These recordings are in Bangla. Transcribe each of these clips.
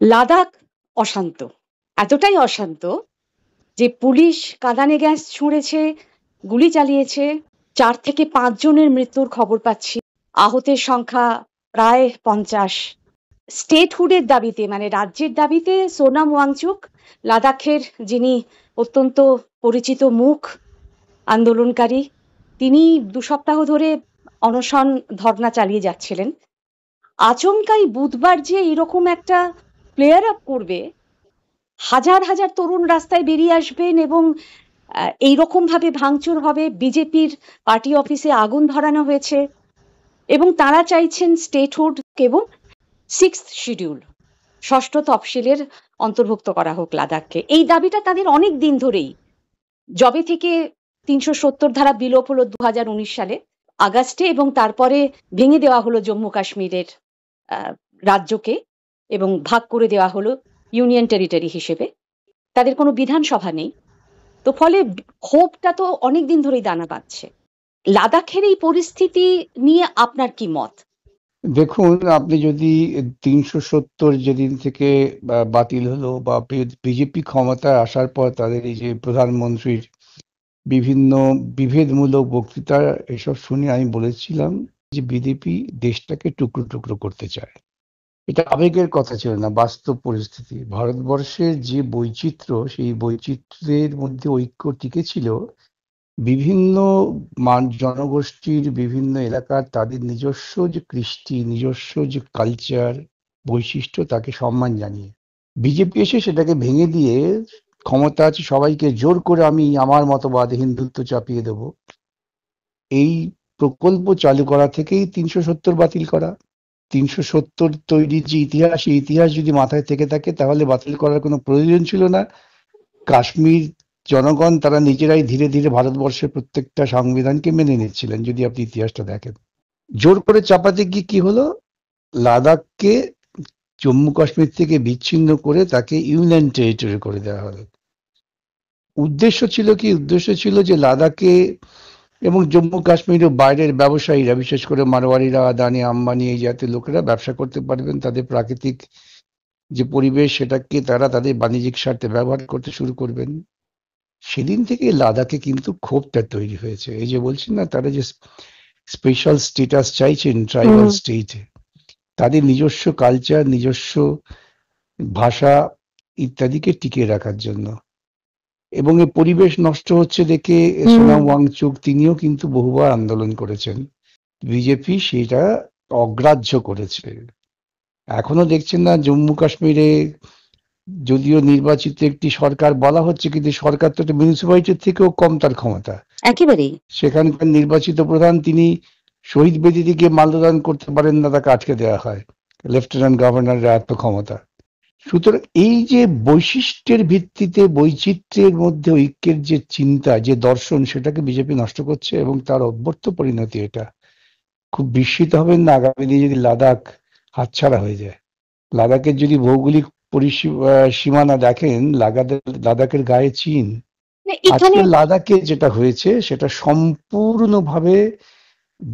লাদাখ অশান্ত, এতটাই অশান্ত যে পুলিশ কাঁদানে গ্যাস ছুঁড়েছে, গুলি চালিয়েছে। 4 থেকে 5 জনের মৃত্যুর খবর পাচ্ছি, আহতের সংখ্যা প্রায় 50। স্টেটহুডের দাবিতে, মানে রাজ্যের দাবিতে সোনাম ওয়াংচুক, লাদাখের যিনি অত্যন্ত পরিচিত মুখ আন্দোলনকারী, তিনি 2 সপ্তাহ ধরে অনশন ধর্ণা চালিয়ে যাচ্ছিলেন। আচমকাই বুধবার যে এরকম একটা প্লেয়ার আপ করবে, হাজার হাজার তরুণ রাস্তায় বেরিয়ে আসবেন এবং এইরকম ভাবে ভাঙচুর হবে, বিজেপির পার্টি অফিসে আগুন ধরানো হয়েছে এবং তারা চাইছেন স্টেটহুড এবং 6th শিডিউল, 6ষ্ঠ তফসিলের অন্তর্ভুক্ত করা হোক লাদাখকে। এই দাবিটা তাদের অনেক দিন ধরেই, যবে থেকে 370 ধারা বিলোপ হলো 2019 সালে আগস্টে এবং তারপরে ভেঙে দেওয়া হলো জম্মু কাশ্মীরের রাজ্যকে এবং ভাগ করে দেওয়া হলো ইউনিয়ন টেরিটরি হিসেবে। তাদের কোনো বিধানসভা নেই, তো ফলে ক্ষোভটা তো অনেকদিন ধরেই দানা বাঁধছে। লাদাখের এই পরিস্থিতি নিয়ে আপনার কি মত? দেখুন, আপনি যদি 370 যেদিন থেকে বাতিল হলো বা বিজেপি ক্ষমতায় আসার পর তাদের এই যে প্রধানমন্ত্রীর বিভিন্ন বিভেদমূলক বক্তৃতা, এসব শুনে আমি বলেছিলাম যে বিজেপি দেশটাকে টুকরো টুকরো করতে চায়। এটা আবেগের কথা ছিল না, বাস্তব পরিস্থিতি। ভারতবর্ষের যে বৈচিত্র্য, সেই বৈচিত্র্যের মধ্যে ঐক্য টিকে ছিল বিভিন্ন জনগোষ্ঠীর, বিভিন্ন এলাকার তাদের নিজস্ব যে কৃষ্টি, নিজস্ব যে কালচার, বৈশিষ্ট্য, তাকে সম্মান জানিয়ে। বিজেপি এসে সেটাকে ভেঙে দিয়ে ক্ষমতা আছে সবাইকে জোর করে আমি আমার মতবাদ হিন্দুত্ব চাপিয়ে দেব, এই প্রকল্প চালু করা থেকেই 370 বাতিল করা। 370 তৈরির যে ইতিহাস, এই ইতিহাস যদি মাথায় থেকে থাকে তাহলে বাতিল করার কোনো প্রয়োজন ছিল না। কাশ্মীর জনগণ তারা নিজেরাই ধীরে ধীরে ভারতবর্ষের প্রত্যেকটা সংবিধানকে মেনে নিচ্ছিলেন, যদি আপনি ইতিহাসটা দেখেন। জোর করে চাপাতে গিয়ে কি হলো, লাদাখকে জম্মু কাশ্মীর থেকে বিচ্ছিন্ন করে তাকে ইউনিয়ন টেরিটরি করে দেওয়া হলো। উদ্দেশ্য ছিল কি? উদ্দেশ্য ছিল যে লাদাখে এবং জম্মু কাশ্মীরের বাইরের ব্যবসায়ীরা, বিশেষ করে মারোয়ারিরা, আদানি, আম্বানি, এই জাতীয় লোকেরা ব্যবসা করতে পারবেন, তাদের প্রাকৃতিক যে পরিবেশ সেটাকে তারা তাদের বাণিজ্যিক স্বার্থে ব্যবহার করতে শুরু করবেন। সেদিন থেকে লাদাখে কিন্তু ক্ষোভটা তৈরি হয়েছে। এই যে বলছেন না, তারা যে স্পেশাল স্টেটাস চাইছেন ট্রাইবাল স্টেটে, তাদের নিজস্ব কালচার, নিজস্ব ভাষা ইত্যাদিকে টিকিয়ে রাখার জন্য। এবং এই পরিবেশ নষ্ট হচ্ছে দেখে সোনাম ওয়াংচুক তিনিও কিন্তু বহুবার আন্দোলন করেছেন। বিজেপি সেটা অগ্রাহ্য করেছে। এখনো দেখছেন না, জম্মু কাশ্মীরে যদিও নির্বাচিত একটি সরকার বলা হচ্ছে, কিন্তু সরকার তো মিউনিসিপ্যালিটির থেকেও কম তার ক্ষমতা। একেবারেই সেখানকার নির্বাচিত প্রধান তিনি শহীদ বেদিতে গিয়ে মাল্যদান করতে পারেন না, তাকে আটকে দেওয়া হয়। লেফটেন্যান্ট গভর্নরের এত ক্ষমতা। সুতরাং এই যে বৈশিষ্ট্যের ভিত্তিতে বৈচিত্র্যের মধ্যে ঐক্যের যে চিন্তা, যে দর্শন, সেটাকে বিজেপি নষ্ট করছে এবং তার অব্যর্থ পরিণতি এটা। খুব বিস্মিত হবেন না আগামী দিনে যদি লাদাখ হাতছাড়া হয়ে যায়। লাদাখের যদি ভৌগোলিক সীমানা দেখেন, লাদাখের গায়ে চীন। আজকে লাদাখে যেটা হয়েছে সেটা সম্পূর্ণভাবে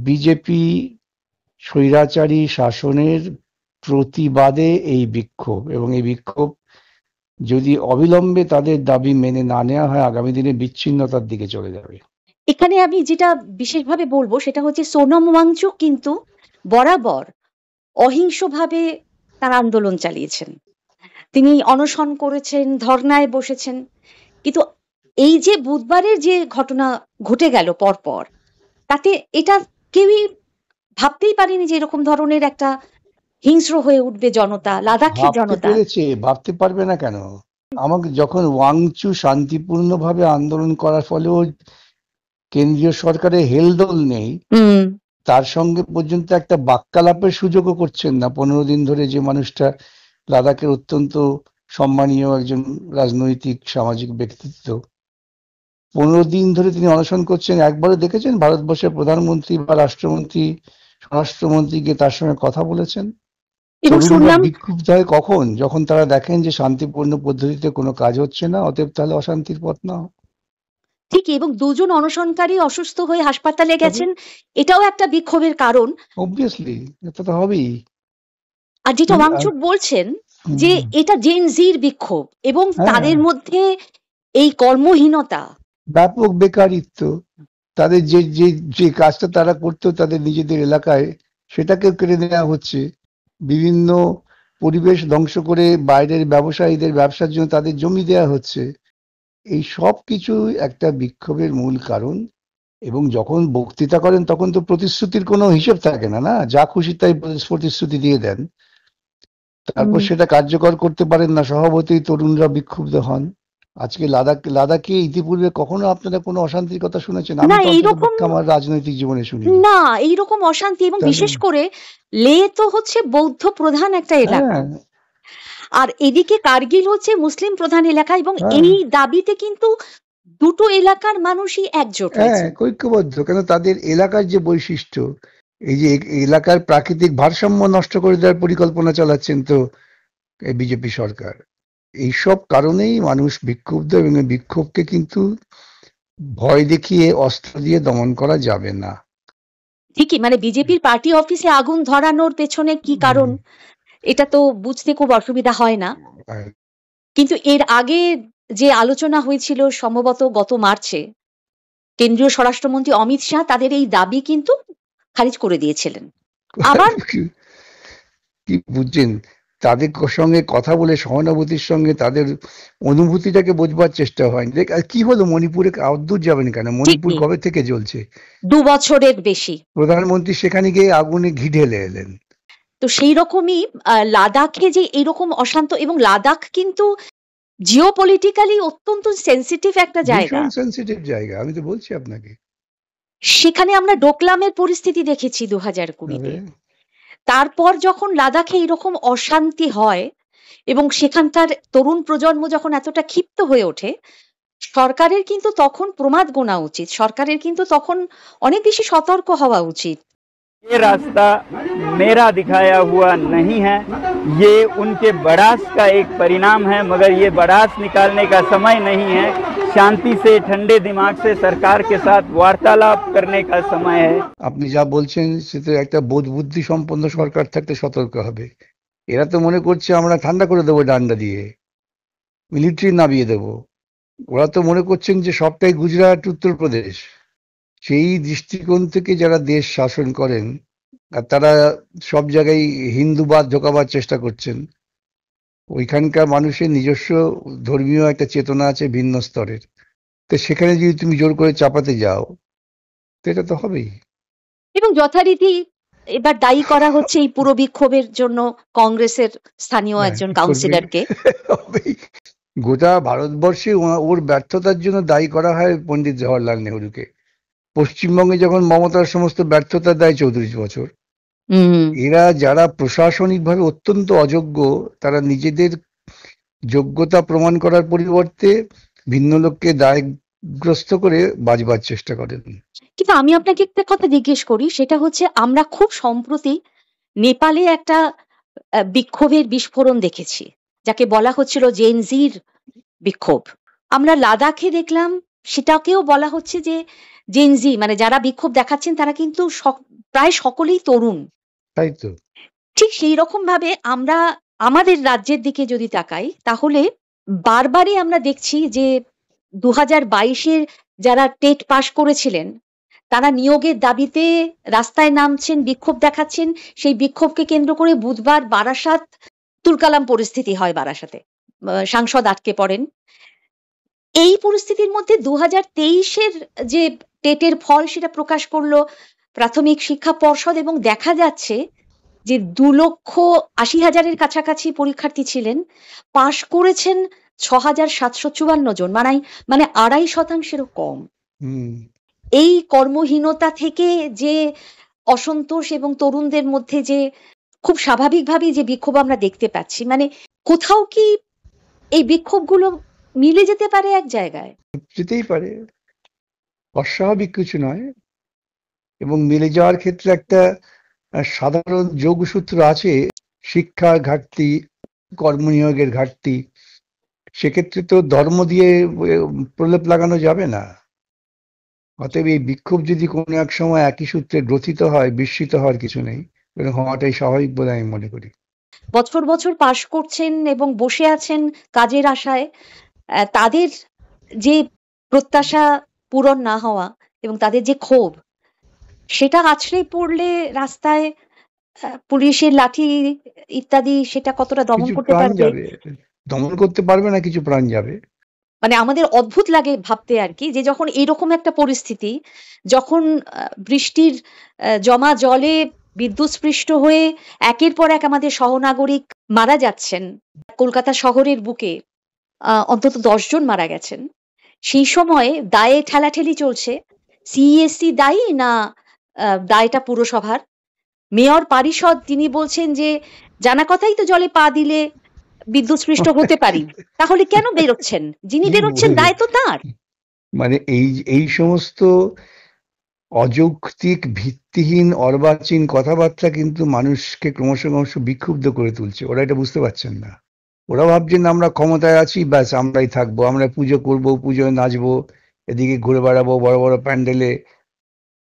বিজেপি স্বৈরাচারী শাসনের প্রতিবাদে এই বিক্ষোভ, এবং এই বিক্ষোভ যদি অবিলম্বে তাদের দাবি মেনে না নেওয়া হয়, আগামী দিনে বিচ্ছিন্নতার দিকে চলে যাবে। এখানে আমি যেটা বিশেষভাবে বলবো সেটা হচ্ছে সোনাম ওয়াংচুক কিন্তু বরাবর অহিংসভাবে তার আন্দোলন চালিয়েছেন। তিনি অনশন করেছেন, ধর্নায় বসেছেন, কিন্তু এই যে বুধবারের যে ঘটনা ঘটে গেল পরপর, তাতে এটা কেউই ভাবতেই পারেনি যে এরকম ধরনের একটা হিংস্র হয়ে উঠবে জনতা, লাদাখের জনতা। ভাবতে পারবে না কেন? আমাকে যখন ওয়াংচু শান্তিপূর্ণভাবে আন্দোলন করার ফলেও কেন্দ্রীয় সরকারের হেলদোল নেই, তার সঙ্গে পর্যন্ত একটা বাক্যালাপের সুযোগও করছেন না 15 দিন ধরে, যে মানুষটা লাদাখের অত্যন্ত সম্মানীয় একজন রাজনৈতিক সামাজিক ব্যক্তিত্ব, 15 দিন ধরে তিনি অনশন করছেন। একবারও দেখেছেন ভারতবর্ষের প্রধানমন্ত্রী বা রাষ্ট্রমন্ত্রী, স্বরাষ্ট্রমন্ত্রী গিয়ে তার সঙ্গে কথা বলেছেন? বিক্ষুব্ধ হয় কখন? যখন তারা দেখেন যে শান্তিপূর্ণ পদ্ধতিতে কোনো কাজ হচ্ছে না, অতএব তাহলে অশান্তির পথ না। ঠিক, এবং 2 জন অনশনকারী অসুস্থ হয়ে হাসপাতালে গেছেন, এটাও একটা বিক্ষোভের কারণ। অবভিয়াসলি, এটা তো হবেই। আর যেটা ওয়াংচুক বলছেন যে এটা জেন জির বিক্ষোভ এবং তাদের মধ্যে এই কর্মহীনতা, ব্যাপক বেকারিত্ব, তাদের যে যে যে কাজটা তারা করতো তাদের নিজেদের এলাকায় সেটাকে কেড়ে নেওয়া হচ্ছে, বিভিন্ন পরিবেশ ধ্বংস করে বাইরের ব্যবসায়ীদের ব্যবসার জন্য তাদের জমি দেওয়া হচ্ছে। এই সব কিছু একটা বিক্ষোভের মূল কারণ। এবং যখন বক্তৃতা করেন তখন তো প্রতিশ্রুতির কোনো হিসেব থাকে না, না যা খুশি তাই প্রতিশ্রুতি দিয়ে দেন, তারপর সেটা কার্যকর করতে পারেন না, স্বভাবতই তরুণরা বিক্ষুব্ধ হন। আজকে লাদাখে ইতিপূর্বে কখনো আপনারা কোনো অশান্তির কথা শুনেছেন? আমি তো অন্তত আমার রাজনৈতিক জীবনে শুনিনি না এইরকম অশান্তি। এবং বিশেষ করে লে তো হচ্ছে বৌদ্ধ প্রধান একটা এলাকা, আর এদিকে কার্গিল হচ্ছে মুসলিম প্রধান এলাকা, এবং এই দাবিতে কিন্তু দুটো এলাকার মানুষই একজোট হয়েছে, ঐক্যবদ্ধ। কেন তাদের এলাকার যে বৈশিষ্ট্য, এই যে এলাকার প্রাকৃতিক ভারসাম্য নষ্ট করে দেওয়ার পরিকল্পনা চালাচ্ছেন তো বিজেপি সরকার। এইসব কারণেই মানুষ বিক্ষুব্ধ, এবং বিক্ষোভকে কিন্তু ভয় দেখিয়ে অস্ত্র দিয়ে দমন করা যাবে না। ঠিকই, মানে বিজেপির পার্টি অফিসে আগুন ধরানোর পেছনে কি কারণ এটা তো বুঝতে খুব অসুবিধা হয় না। কিন্তু এর আগে যে আলোচনা হয়েছিল সম্ভবত গত মার্চে, কেন্দ্রীয় স্বরাষ্ট্রমন্ত্রী অমিত শাহ তাদের এই দাবি কিন্তু খারিজ করে দিয়েছিলেন। আবার কি বুঝছেন, তাদের সঙ্গে কথা বলে সহানুভূতির সঙ্গে তাদের অনুভূতিটাকে বোঝবার চেষ্টা হয়নি। কি হলো মণিপুরে আউটদূর যাবেন কেন? মণিপুর কবে থেকে জ্বলছে? 2 বছরের বেশি। প্রধানমন্ত্রী সেখানে গিয়ে আগুনে ঘি ঢেলে এলেন। তো সেই রকমই লাদাখে যে এইরকম অশান্ত, এবং লাদাখ কিন্তু জিওপলিটিক্যালি অত্যন্ত সেন্সিটিভ একটা জায়গা, সেন্সিটিভ জায়গা, আমি তো বলছি আপনাকে। সেখানে আমরা ডোকলামের পরিস্থিতি দেখেছি 2020-তে। তারপর যখন লাদাখে এরকম অশান্তি হয় এবং সেখানকার তরুণ প্রজন্ম যখন এতটা ক্ষিপ্ত হয়ে ওঠে, সরকারের কিন্তু তখন প্রমাদ গোনা উচিত, সরকারের কিন্তু তখন অনেক বেশি সতর্ক হওয়া উচিত। ये रास्ता मेरा दिखाया हुआ नहीं है, ये उनके बड़ास का एक परिणाम है, मगर ये बड़ास निकालने का समय नहीं है। शांति से ठंडे दिमाग से सरकार के साथ वार्तालाप करने का समय है। আপনি যা বলছেন সেটা একটা বোধ বুদ্ধি সম্পন্ন সরকার থাকতে সতর্ক হবে। এরা তো মনে করছে আমরা ঠান্ডা করে দেবো ডান্ডা দিয়ে, মিলিটারি নামিয়ে দেবো। ওরা তো মনে করছেন যে সবটাই গুজরাট উত্তরপ্রদেশ। সেই দৃষ্টিকোণ থেকে যারা দেশ শাসন করেন আর তারা সব জায়গায় হিন্দুবাদ ঢোকাবার চেষ্টা করছেন। ওইখানকার মানুষের নিজস্ব ধর্মীয় একটা চেতনা আছে ভিন্ন স্তরের, তো সেখানে যদি তুমি জোর করে চাপাতে যাও তো এটা তো হবেই। এবং যথারীতি এবার দায়ী করা হচ্ছে এই পুরো বিক্ষোভের জন্য কংগ্রেসের স্থানীয় একজন কাউন্সিলরকে। গোটা ভারতবর্ষে ওর ব্যর্থতার জন্য দায়ী করা হয় পণ্ডিত জওহরলাল নেহরুকে। পশ্চিমবঙ্গে যখন মমতার সমস্ত ব্যর্থতা দেয় 34 বছর, এরা যারা প্রশাসনিকভাবে অত্যন্ত অযোগ্য, তারা নিজেদের যোগ্যতা প্রমাণ করার পরিবর্তে ভিন্ন লোককে দায়গ্রস্ত করে বাঁচবার চেষ্টা করেন। কিন্তু আমি আপনাকে একটা কথা জিজ্ঞেস করি, সেটা হচ্ছে আমরা খুব সম্প্রতি নেপালে একটা বিক্ষোভের বিস্ফোরণ দেখেছি, যাকে বলা হচ্ছিল জেন জির বিক্ষোভ। আমরা লাদাখে দেখলাম সেটাকেও বলা হচ্ছে যে জেন জি, মানে যারা বিক্ষোভ দেখাচ্ছেন তারা কিন্তু প্রায় সকলেই তরুণ। তাই তো। ঠিক সেই রকম ভাবে আমরা আমাদের রাজ্যের দিকে যদি তাকাই, তাহলে বারবারই আমরা দেখছি যে 2022-এর যারা টেট পাশ করেছিলেন তারা নিয়োগের দাবিতে রাস্তায় নামছেন, বিক্ষোভ দেখাচ্ছেন। সেই বিক্ষোভকে কেন্দ্র করে বুধবার বারাসাত তুলকালাম পরিস্থিতি হয়, বারাসাতে সাংসদ আটকে পড়েন। এই পরিস্থিতির মধ্যে 2023-এর যে টেটের ফল সেটা প্রকাশ করলো প্রাথমিক শিক্ষা পর্ষদ, এবং দেখা যাচ্ছে যে 2,80,000-এর কাছাকাছি পরীক্ষার্থী ছিলেন, পাশ করেছেন 6,754 জন, মানে 2.5%-এরও কম। এই কর্মহীনতা থেকে যে অসন্তোষ এবং তরুণদের মধ্যে যে খুব স্বাভাবিকভাবেই যে বিক্ষোভ আমরা দেখতে পাচ্ছি, মানে কোথাও কি এই বিক্ষোভগুলো মিলে যেতে পারে এক জায়গায়? যেতেই পারে, অস্বাভাবিক কিছু নয়। এবং মিলে যাওয়ার ক্ষেত্রে একটা সাধারণ যোগসূত্র আছে, শিক্ষার ঘাটতি, কর্মনিয়োগের ঘাটতি। সেক্ষেত্রে তো ধর্ম দিয়ে প্রলেপ লাগানো যাবে না। অতএব এই বিক্ষোভ যদি কোনো এক সময় একই সূত্রে গ্রথিত হয়, বিস্মিত হওয়ার কিছু নেই, হওয়াটাই স্বাভাবিক বলে আমি মনে করি। বছর বছর পাশ করছেন এবং বসে আছেন কাজের আশায়, তাদের যে প্রত্যাশা পূরণ না হওয়া এবং তাদের যে ক্ষোভ, সেটা আছড়ে পড়লে রাস্তায় পুলিশের লাঠি ইত্যাদি সেটা কতটা দমন কিছু করতে প্রাণ পারবে। যাবে, দমন করতে পারবে না, কিছু প্রাণ যাবে। মানে আমাদের অদ্ভুত লাগে ভাবতে আর কি, যে যখন এরকম একটা পরিস্থিতি, যখন বৃষ্টির জমা জলে বিদ্যুৎস্পৃষ্ট হয়ে একের পর এক আমাদের সহনাগরিক মারা যাচ্ছেন, কলকাতা শহরের বুকে অন্তত 10 জন মারা গেছেন, সেই সময়ে দায়ে ঠেলাঠেলি চলছে। সিইএসসি দায়ী না দায়টা পুরসভার? মেয়র পারিষদ তিনি বলছেন যে জানা কথাই তো জলে পা দিলে বিদ্যুৎস্পৃষ্ট হতে পারি, তাহলে কেন বেরোচ্ছেন? যিনি কি বেরোচ্ছেন বলবো, দায় তো তার। মানে এই সমস্ত অযৌক্তিক ভিত্তিহীন অর্বাচীন কথাবার্তা কিন্তু মানুষকে ক্রমশ ক্রমশ বিক্ষুব্ধ করে তুলছে। ওরা এটা বুঝতে পারছেন না। ওরা ভাবছেন আমরা ক্ষমতায় আছি, ব্যাস আমরাই থাকবো, আমরা পুজো করবো, পুজোয় নাচবো, এদিকে ঘুরে বেড়াবো বড় বড় প্যান্ডেলে,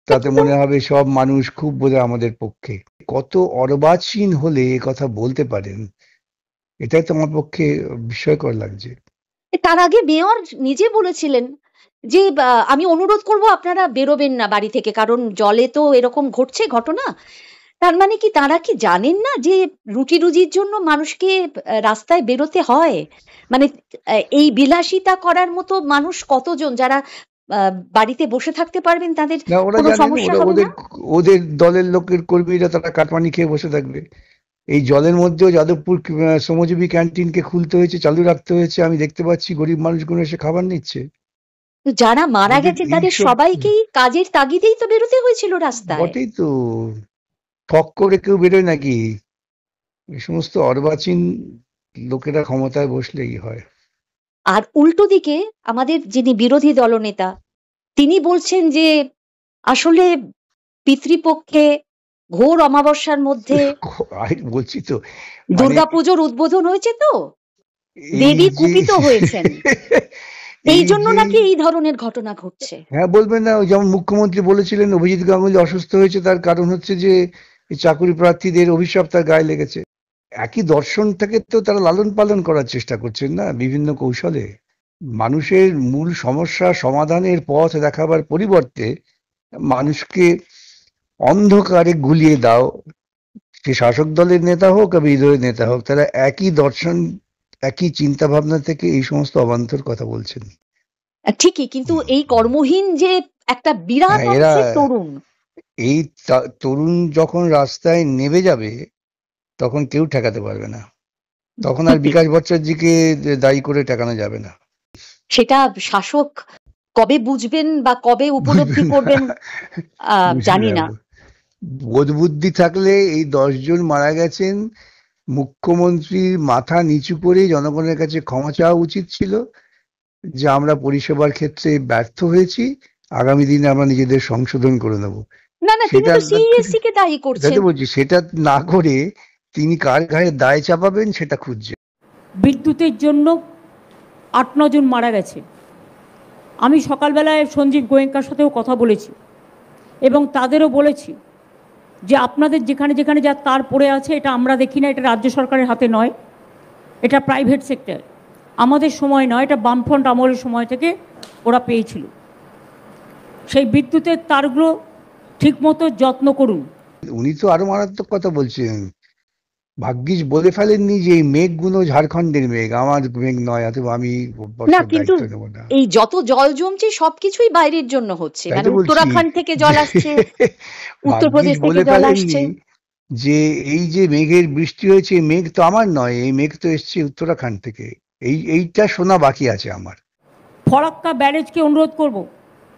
তাতে মনে হবে সব মানুষ খুব বোধহয় আমাদের পক্ষে। কত অর্বাচীন হলে এ কথা বলতে পারেন, এটাই তো আমার পক্ষে বিস্ময়কর লাগছে। তার আগে মেয়র নিজে বলেছিলেন যে আমি অনুরোধ করব আপনারা বেরোবেন না বাড়ি থেকে, কারণ জলে তো এরকম ঘটছে ঘটনা। তার মানে কি তারা কি জানেন না যে রুটি রুজির জন্য মানুষকে রাস্তায় বেরোতে হয়? মানে এই বিলাসিতা করার মতো মানুষ কতজন যারা বাড়িতে বসে থাকতে পারবেন, তাদের না, ওরা কোনো জানেন, সমস্যা ওরা হবে ওদের না? ওদের দলের লোকের কর্মীরা তারা কাটমানি খেয়ে বসে থাকবে। এই জলের মধ্যেও যাদবপুর শ্রমজীবী ক্যান্টিনকে খুলতে হয়েছে, চালু রাখতে হয়েছে। আমি দেখতে পাচ্ছি গরিব মানুষগুলো এসে খাবার নিচ্ছে। যারা মারা ওদের গেছে তাদের এইসব সবাইকেই কাজের তাগিদেই তো বেরোতে হয়েছিল রাস্তায়। বটেই তো, ফক করে কেউ বেরোয় নাকি? এই সমস্ত অর্বাচীন লোকেরা ক্ষমতায় বসলেই হয়। আর উল্টো দিকে আমাদের যিনি বিরোধী দলনেতা, তিনি বলছেন যে আসলে পিতৃপক্ষে ঘোর অমাবস্যার মধ্যে আমি বলছি তো, মানে দুর্গাপুজোর উদ্বোধন হয়েছে, তো এই দেবী যে কুপিত হয়েছেন, এই এই জন্য যে, নাকি এই ধরনের ঘটনা ঘটছে। হ্যাঁ বলবেন না, ওই যেমন মুখ্যমন্ত্রী বলেছিলেন অভিজিৎ গাঙ্গুলি অসুস্থ হয়েছে, তার কারণ হচ্ছে যে এই চাকরি প্রার্থীদের অভিশাপ তার গায়ে লেগেছে। একই দর্শনটাকে তো তারা লালন পালন করার চেষ্টা করছেন না বিভিন্ন কৌশলে। মানুষের মূল সমস্যা সমাধানের পথ দেখাবার পরিবর্তে মানুষকে অন্ধকারে গুলিয়ে দাও। সে শাসক দলের নেতা হোক আর বিরোধী দলের নেতা হোক, তারা একই দর্শন, একই চিন্তা ভাবনা থেকে এই সমস্ত অবান্তর কথা বলছেন। ঠিকই, কিন্তু এই কর্মহীন যে একটা বিরাট হ্যাঁ, এরা অংশের তরুণ, এই তরুণ যখন রাস্তায় নেমে যাবে তখন কেউ ঠেকাতে পারবে না। তখন আর বিকাশ ভট্টাচার্যকে দায়ী করে ঠেকানো যাবে না। সেটা শাসক কবে বুঝবেন বা কবে উপলব্ধি করবেন জানি না। বোধ বুদ্ধি থাকলে এই 10 জন মারা গেছেন, মুখ্যমন্ত্রীর মাথা নিচু করে জনগণের কাছে ক্ষমা চাওয়া উচিত ছিল যে আমরা পরিষেবার ক্ষেত্রে ব্যর্থ হয়েছি, আগামী দিনে আমরা নিজেদের সংশোধন করে নেব। না না, তিনি সেটা তো সিইএসসি কে দায়ী করছেন। বলছি, সেটা না করে তিনি কার ঘাড়ে দায় চাপাবেন সেটা খুঁজছে। বিদ্যুতের জন্য 8-9 জন মারা গেছে। আমি সকালবেলায় সঞ্জীব গোয়েঙ্কার সাথেও কথা বলেছি এবং তাদেরও বলেছি যে আপনাদের যেখানে যেখানে যা তার পড়ে আছে, এটা আমরা দেখি না, এটা রাজ্য সরকারের হাতে নয়, এটা প্রাইভেট সেক্টর। আমাদের সময় নয়, এটা বামফ্রন্ট আমলের সময় থেকে ওরা পেয়েছিল। সেই বিদ্যুতের তারগুলো ঠিকমতো যত্ন করুন। উনি তো আরো মারাত্মক কথা বলছেন, ভাগ্যিস বলে ফেলেননি যে এই মেঘগুলো ঝাড়খণ্ডের মেঘ, আমার মেঘ নয়, অথবা আমি না, কিন্তু এই যত জল জমছে সবকিছুই বাইরের জন্য হচ্ছে, মানে উত্তরাখণ্ড থেকে জল আসছে, উত্তরপ্রদেশ থেকে জল আসছে। যে এই যে মেঘের বৃষ্টি হয়েছে, মেঘ তো আমার নয়, এই মেঘ তো এসছে উত্তরাখণ্ড থেকে। এইটা শোনা বাকি আছে আমার। ফরাক্কা ব্যারেজকে অনুরোধ করব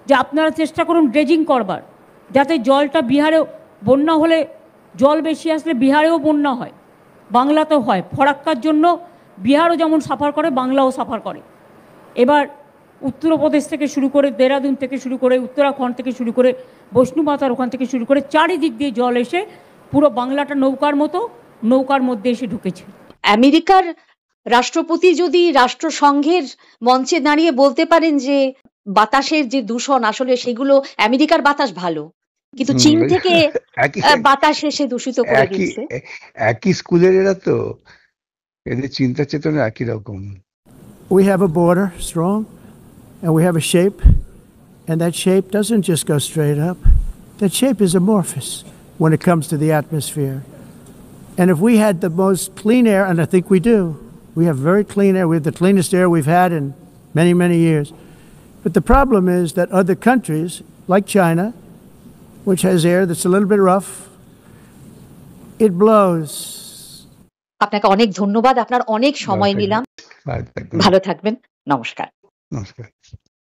যে আপনারা চেষ্টা করুন ড্রেজিং করবার, যাতে জলটা বিহারেও, বন্যা হলে জল বেশি আসলে বিহারেও বন্যা হয়, বাংলাতেও হয়। ফরাক্কার জন্য বিহারও যেমন সাফার করে, বাংলাও সাফার করে। এবার উত্তরপ্রদেশ থেকে শুরু করে, দেরাদুন থেকে শুরু করে, উত্তরাখণ্ড থেকে শুরু করে, বৈষ্ণুমাতার ওখান থেকে শুরু করে চারিদিক দিয়ে জল এসে পুরো বাংলাটা নৌকার মতো, নৌকার মধ্যে এসে ঢুকেছে। আমেরিকার রাষ্ট্রপতি যদি রাষ্ট্রসংঘের মঞ্চে দাঁড়িয়ে বলতে পারেন যে বাতাসের যে দূষণ, আসলে সেগুলো আমেরিকার বাতাস ভালো, কিন্তু চীন থেকে একই বাতাস এসে দূষিত করে একই দিচ্ছে। একই স্কুলের এরা তো, এদের চিন্তা চেতনা একই রকম। We have a border strong, and we have a shape, and that shape doesn't just go straight up. That shape is amorphous when it comes to the atmosphere. And if we had the most clean air, and I think we do, we have very clean air. We have the cleanest air we've had in many, many years. But the problem is that other countries, like China, which has air that's a little bit rough, it blows. আপনাকে অনেক ধন্যবাদ, আপনার অনেক সময় নিলাম। ভালো থাকবেন। ভালো থাকবেন, নমস্কার। নমস্কার।